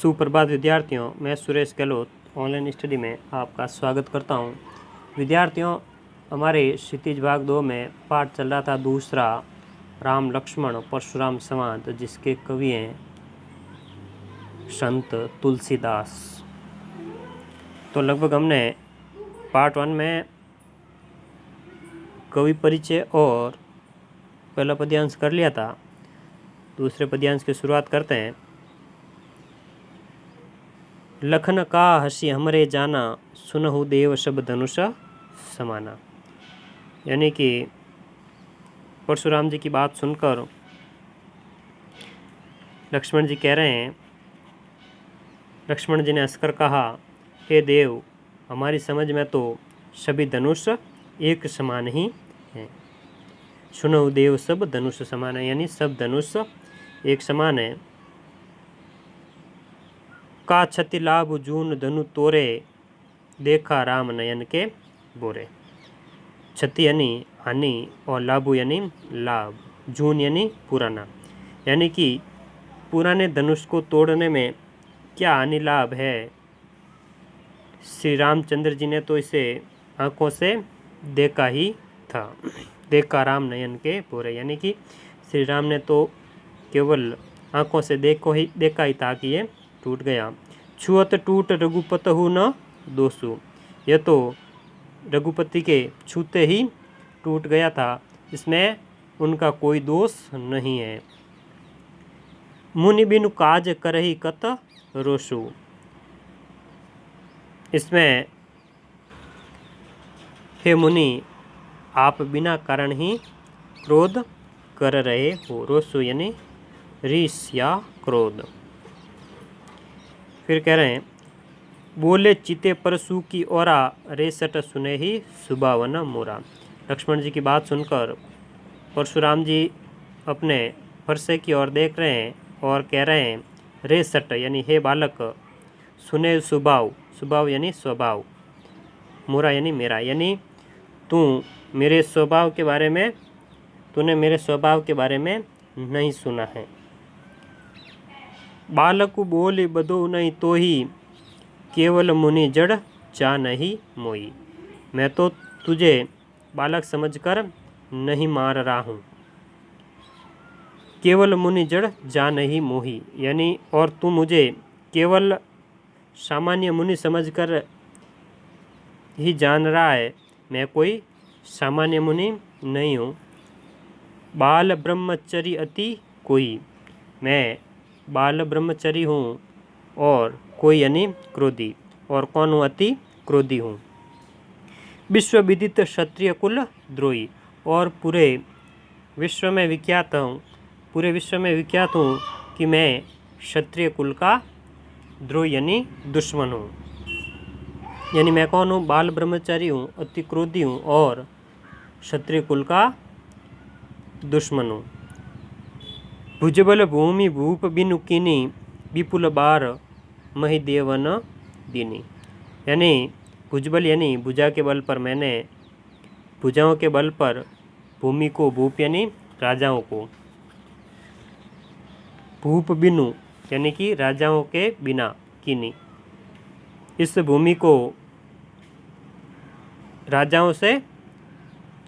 सुप्रभात विद्यार्थियों, मैं सुरेश गहलोत ऑनलाइन स्टडी में आपका स्वागत करता हूं। विद्यार्थियों, हमारे क्षितिज भाग 2 में पाठ चल रहा था दूसरा, राम लक्ष्मण परशुराम संवाद, जिसके कवि हैं संत तुलसीदास। तो लगभग हमने पार्ट 1 में कवि परिचय और पहला पद्यांश कर लिया था। दूसरे पद्यांश की शुरुआत करते हैं। लखन का हसी हमरे जाना, सुनहु देव सब धनुष समाना। यानी कि परशुराम जी की बात सुनकर लक्ष्मण जी कह रहे हैं, लक्ष्मण जी ने हंसकर कहा, हे देव, हमारी समझ में तो सभी धनुष एक समान ही हैं। सुनहु देव सब धनुष समान है, यानी सब धनुष एक समान है। का छति लाभ जून धनु तोरे, देखा राम नयन के बोरे। क्षति यानी हानि और लाभु यानी लाभ, जून यानी पुराना। यानी कि पुराने धनुष को तोड़ने में क्या हानि लाभ है। श्री रामचंद्र जी ने तो इसे आंखों से देखा ही था। देखा राम नयन के बोरे, यानी कि श्री राम ने तो केवल आंखों से देखा ही था कि ये टूट गया। छुअत टूट रघुपत हु न दोषु, यह तो रघुपति के छूते ही टूट गया था, इसमें उनका कोई दोष नहीं है। मुनि बिनु काज करहि कत रोषु, इसमें हे मुनि, आप बिना कारण ही क्रोध कर रहे हो। रोषु यानी रीस या क्रोध। फिर कह रहे हैं, बोले चिते परसु की ओरा, रेसट सुने ही सुबावन मोरा। लक्ष्मण जी की बात सुनकर परशुराम जी अपने फरसे की ओर देख रहे हैं और कह रहे हैं, रेसट यानी हे बालक, सुने सुभाव, सुभाव यानी स्वभाव, मोरा यानी मेरा, यानी तूने मेरे स्वभाव के बारे में नहीं सुना है। बालक बोली बधो नहीं तो ही, केवल मुनि जड़ जा नहीं मोई। मैं तो तुझे बालक समझकर नहीं मार रहा हूँ। केवल मुनि जड़ जा नहीं मोही, यानी और तू मुझे केवल सामान्य मुनि समझकर ही जान रहा है। मैं कोई सामान्य मुनि नहीं हूँ। बाल ब्रह्मचरी अति कोई, मैं बाल ब्रह्मचरी हूँ और कोई यानी क्रोधी, और कौन हूँ, अति क्रोधी हूँ। विश्व विदित क्षत्रिय कुल द्रोही, और पूरे विश्व में विख्यात हूँ कि मैं क्षत्रिय कुल का द्रोही यानी दुश्मन हूँ। यानी मैं कौन हूँ, बाल ब्रह्मचारी हूँ, अति क्रोधी हूँ और क्षत्रिय कुल का दुश्मन हूँ। भुजबल भूमि भूप बिनु कीनी, विपुल बार मही देवन दीनी। यानी भुजबल यानी भुजा के बल पर, मैंने भुजाओं के बल पर भूमि को, भूप यानी राजाओं को, भूप बिनु यानी कि राजाओं के बिना, कीनी, इस भूमि को राजाओं से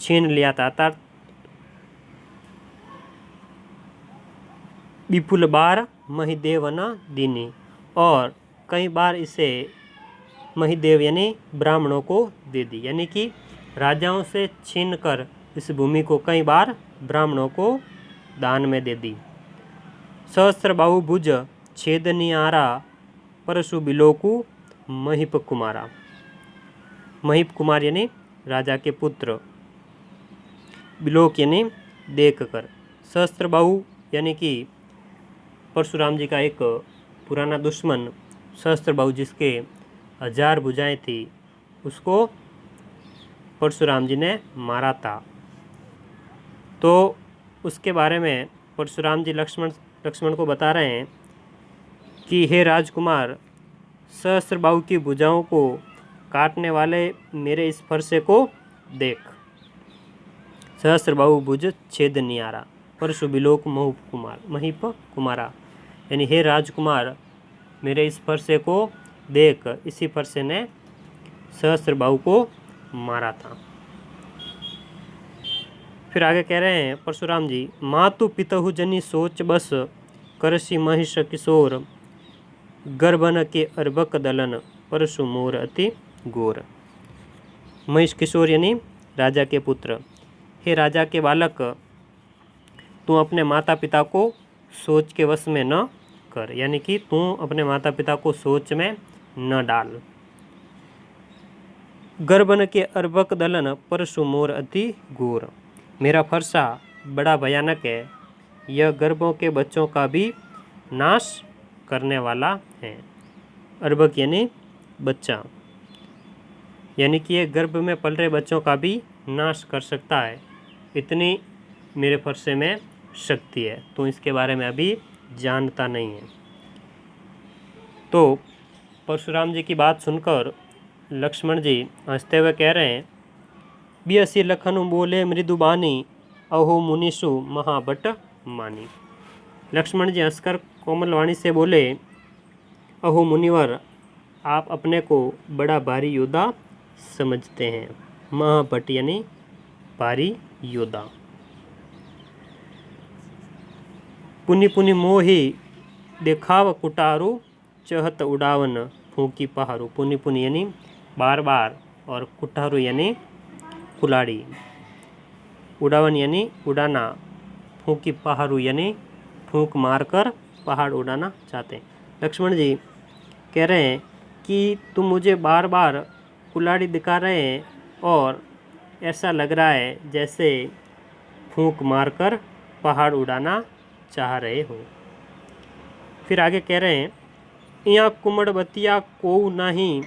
छीन लिया था। अर्थात विपुल बार महिदेव न दीनी, और कई बार इसे महिदेव यानी ब्राह्मणों को दे दी। यानी कि राजाओं से छीनकर इस भूमि को कई बार ब्राह्मणों को दान में दे दी। सहस्त्र बाहु भुज छेदनियारा, परशु बिलोकु महिप कुमारा। महिप कुमार यानी राजा के पुत्र, बिलोक यानी देख कर। सहस्त्र बाहु यानी कि परशुराम जी का एक पुराना दुश्मन सहस्त्रबाहु, जिसके 1000 भुजाएं थी, उसको परशुराम जी ने मारा था। तो उसके बारे में परशुराम जी लक्ष्मण को बता रहे हैं कि हे राजकुमार, सहस्त्रबाहु की भुजाओं को काटने वाले मेरे इस फरसे को देख। सहस्त्रबाहु भुज छेद नियारा, परशु बिलोक महिप कुमारा। यानी हे राजकुमार, मेरे इस फरसे को देख, इसी फरसे ने सहस्त्रबाहु को मारा था। फिर आगे कह रहे हैं परशुराम जी, मातु पितहु जनी सोच बस, करसी महिष किशोर, गर्भन के अर्भक दलन, परशु मोर अति गोर। महिष किशोर यानी राजा के पुत्र, हे राजा के बालक, तू अपने माता पिता को सोच के वश में न कर, यानी कि तू अपने माता पिता को सोच में न डाल। गर्भन के अर्भक दलन, परशु मोर अति गोर। मेरा फरसा बड़ा भयानक है, यह गर्भों के बच्चों का भी नाश करने वाला है। अर्भक यानी बच्चा, यानी कि ये गर्भ में पल रहे बच्चों का भी नाश कर सकता है, इतनी मेरे फरसे में शक्ति है। तो इसके बारे में अभी जानता नहीं है। तो परशुराम जी की बात सुनकर लक्ष्मण जी हंसते हुए कह रहे हैं, बियसी लखनु बोले मृदुबानी, अहो मुनिषु महाबट मानी। लक्ष्मण जी हंसकर कोमल वाणी से बोले, अहो मुनिवर, आप अपने को बड़ा भारी योद्धा समझते हैं। महाभट यानी भारी योद्धा। पुनि पुनि मोहि देखाव कुटारू, चहत उड़ावन फूकी पहारू। पुनि पुनि यानी बार बार, और कुटारू यानी कुलाड़ी, उड़ावन यानी उड़ाना, फूकी पहारू यानी फूंक मारकर पहाड़ उड़ाना चाहते हैं। लक्ष्मण जी कह रहे हैं कि तुम मुझे बार बार कुल्हाड़ी दिखा रहे हैं और ऐसा लग रहा है जैसे फूंक मारकर पहाड़ उड़ाना चाह रहे हो। फिर आगे कह रहे हैं, इया कुमड़ बतिया को नहीं,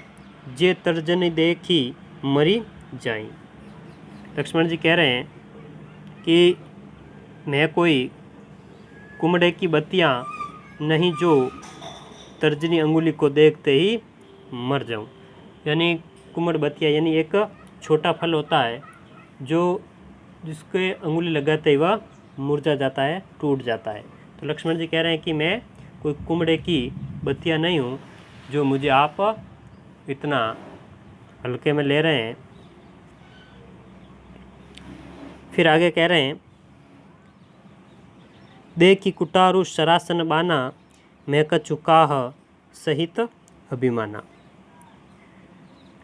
जे तर्जनी देखी मरी जाई। लक्ष्मण जी कह रहे हैं कि मैं कोई कुमड़े की बत्तियाँ नहीं जो तर्जनी अंगुली को देखते ही मर जाऊं। यानी कुमड़ बत्तियाँ यानी एक छोटा फल होता है जो जिसके अंगुली लगाते ही वह मुरझा जाता है, टूट जाता है। तो लक्ष्मण जी कह रहे हैं कि मैं कोई कुमड़े की बत्तियाँ नहीं हूँ जो मुझे आप इतना हल्के में ले रहे हैं। फिर आगे कह रहे हैं, देखी कुटारू शरासन बाना, मैं कचुकाह सहित अभिमाना।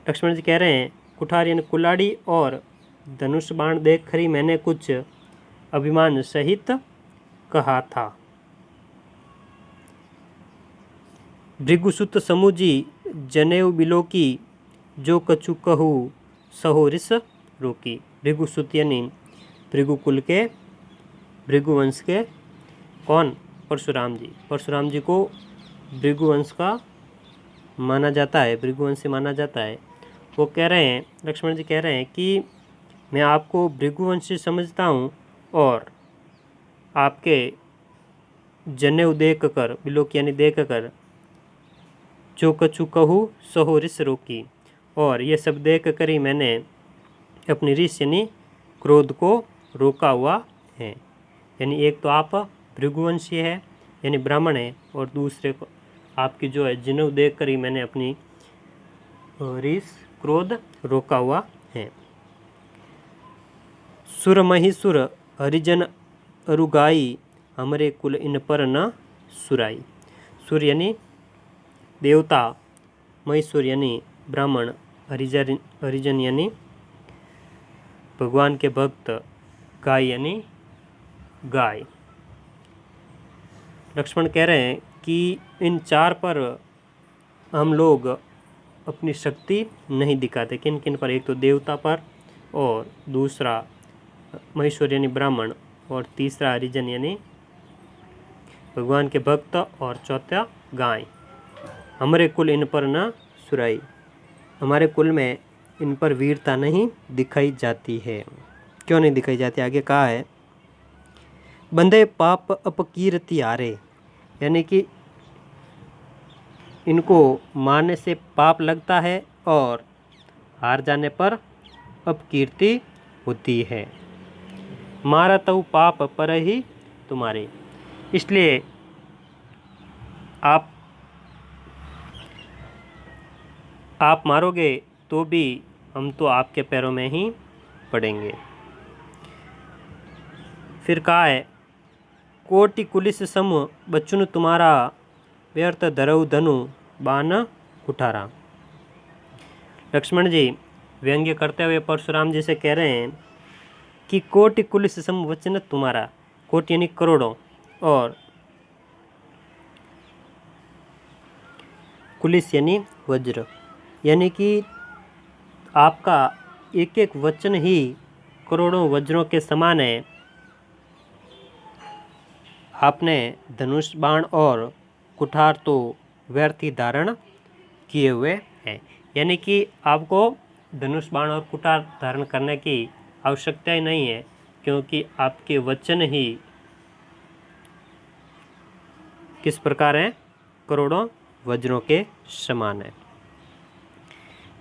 लक्ष्मण जी कह रहे हैं, कुठार यानी कुलाड़ी और धनुष बाण देख खरी मैंने कुछ अभिमान सहित कहा था। भृगुसुत समुजी जनेऊ बिलोकी, जो कछु कहू सहो रिस रोकी। भृगुसुत यानी भृगुकुल के, भृगुवंश के कौन? परशुराम जी। परशुराम जी को भृगुवंश का माना जाता है, भृगुवंशी माना जाता है। वो कह रहे हैं, लक्ष्मण जी कह रहे हैं कि मैं आपको भृगुवंशी समझता हूँ और आपके जनेऊ देख कर, बिलोक यानी देख कर, जो कछु कहूँ सहो रिस रोकी, और ये सब देख कर ही मैंने अपनी रिस यानी क्रोध को रोका हुआ है। यानी एक तो आप भृगुवंशी है यानी ब्राह्मण है, और दूसरे को आपकी जो है जनेऊ देख कर ही मैंने अपनी रिस क्रोध रोका हुआ है। सुर महिसुर हरिजन अरुगाई, हमरे कुल इन पर न सुराई। सुर यानी देवता, महिसुर यानी ब्राह्मण, हरिजन यानी भगवान के भक्त, गाय यानी गाय। लक्ष्मण कह रहे हैं कि इन चार पर हम लोग अपनी शक्ति नहीं दिखाते। किन किन पर? एक तो देवता पर, और दूसरा महेश्वर यानी ब्राह्मण, और तीसरा हरिजन यानी भगवान के भक्त, और चौथा गाय। हमारे कुल इन पर न सुराई, हमारे कुल में इन पर वीरता नहीं दिखाई जाती है। क्यों नहीं दिखाई जाती? आगे कहा है, बंधे पाप अपकीर्ति हारे, यानी कि इनको मारने से पाप लगता है और हार जाने पर अपकीर्ति होती है। मारा तो पाप पर ही तुम्हारे, इसलिए आप आप मारोगे तो भी हम तो आपके पैरों में ही पड़ेंगे। फिर कहा है, कोटि कुलिस सम बचुन तुम्हारा, व्यर्थ धरऊ धनु बाण कुठारा। लक्ष्मण जी व्यंग्य करते हुए परशुराम जी से कह रहे हैं कि कोटि कुलिस सम वचन तुम्हारा, कोटि यानी करोड़ों, और कुलिस यानी वज्र, यानी कि आपका एक एक वचन ही करोड़ों वज्रों के समान है। आपने धनुष बाण और कुठार तो व्यर्थ ही धारण किए हुए हैं, यानी कि आपको धनुष बाण और कुठार धारण करने की आवश्यकता ही नहीं है, क्योंकि आपके वचन ही किस प्रकार हैं, करोड़ों वज्रों के समान है।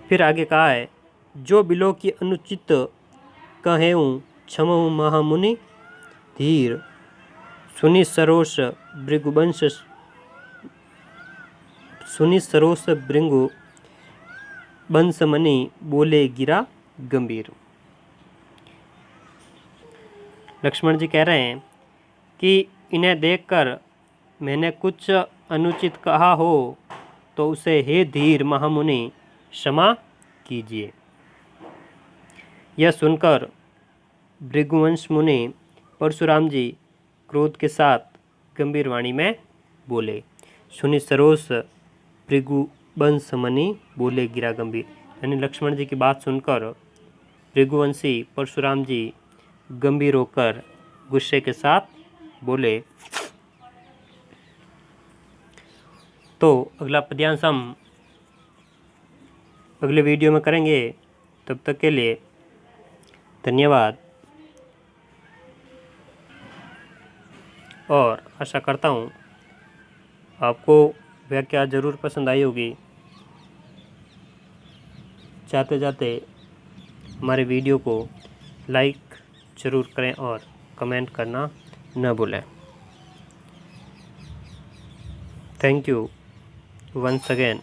फिर आगे कहा है, जो बिलो की अनुचित कहेऊँ क्षमऊ महामुनि, धीर सुनि सरोष भृगुवंश, सुनि सरोष भृगु बंसमणि बोले गिरा गंभीर। लक्ष्मण जी कह रहे हैं कि इन्हें देखकर मैंने कुछ अनुचित कहा हो तो उसे हे धीर महामुनि क्षमा कीजिए। यह सुनकर भृगुवंश मुनि परशुराम जी क्रोध के साथ गंभीर वाणी में बोले। सुनि सरोष भृगुवंश मुनि बोले गिरा गंभीर, यानी लक्ष्मण जी की बात सुनकर भृगुवंशी परशुराम जी गंभीर होकर गुस्से के साथ बोले। तो अगला पद्यांश हम अगले वीडियो में करेंगे। तब तक के लिए धन्यवाद, और आशा करता हूँ आपको व्याख्या ज़रूर पसंद आई होगी। जाते जाते हमारे वीडियो को लाइक ज़रूर करें और कमेंट करना न भूलें। Thank you once again.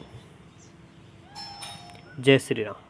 जय श्री राम।